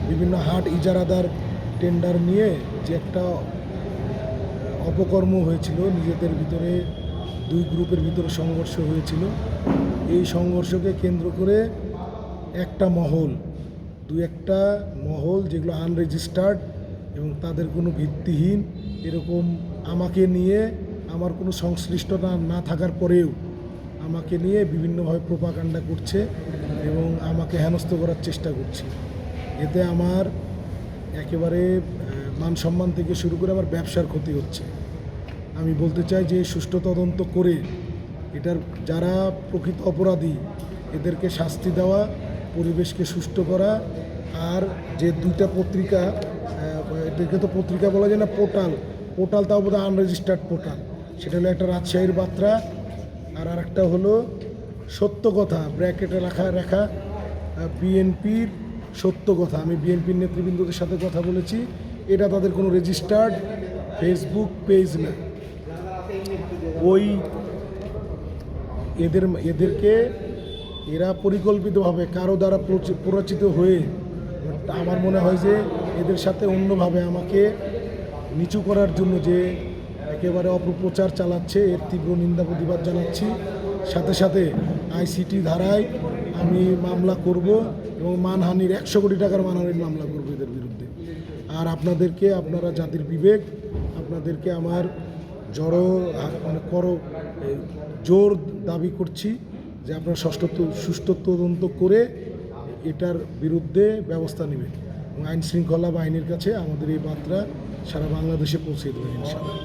বিভিন্ন হাট ইজারাদার টেন্ডার নিয়ে যে একটা অপকর্ম হয়েছিল, নিজেদের ভিতরে দুই গ্রুপের ভিতরে সংঘর্ষ হয়েছিল। এই সংঘর্ষকে কেন্দ্র করে একটা মহল, একটা মহল যেগুলো আনরেজিস্টার্ড এবং তাদের কোনো ভিত্তিহীন, এরকম আমাকে নিয়ে আমার কোনো সংশ্লিষ্টতা না থাকার পরেও আমাকে নিয়ে বিভিন্নভাবে প্রোপাগান্ডা করছে এবং আমাকে হেনস্থ করার চেষ্টা করছে। এতে আমার একেবারে মান সম্মান থেকে শুরু করে আমার ব্যবসার ক্ষতি হচ্ছে। আমি বলতে চাই যে সুষ্ঠু তদন্ত করে এটার যারা প্রকৃত অপরাধী এদেরকে শাস্তি দেওয়া, পরিবেশকে সুষ্ঠু করা। আর যে দুইটা পত্রিকা, এদেরকে তো পত্রিকা বলা যায় না, পোর্টাল তাও বোধহয় আনরেজিস্টার্ড পোর্টাল, সেটা হলো একটা রাজশাহীর বার্তা আর একটা হলো সত্য কথা, ব্র্যাকেটে রাখা বিএনপির সত্য কথা। আমি বিএনপির নেতৃবৃন্দদের সাথে কথা বলেছি, এটা তাদের কোনো রেজিস্টার্ড ফেসবুক পেজ না। ওই এদেরকে এরা পরিকল্পিতভাবে কারো দ্বারা প্ররোচিত হয়ে, আমার মনে হয় যে এদের সাথে অন্যভাবে আমাকে নিচু করার জন্য যে একেবারে অপপ্রচার চালাচ্ছে, এর তীব্র নিন্দা প্রতিবাদ জানাচ্ছি। সাথে সাথে আইসিটি ধারায় আমি মামলা করব এবং মানহানির 100 কোটি টাকার মানহানির মামলা করব এদের বিরুদ্ধে। আর আপনাদেরকে, আপনারা জাতির বিবেক, আপনাদেরকে আমার জোর দাবি করছি যে আপনারা সুষ্ঠু তদন্ত করে এটার বিরুদ্ধে ব্যবস্থা নেবেন এবং আইন শৃঙ্খলা বাহিনীর কাছে আমাদের এই বার্তা সারা বাংলাদেশে পৌঁছে দেবেন ইনশাআল্লাহ।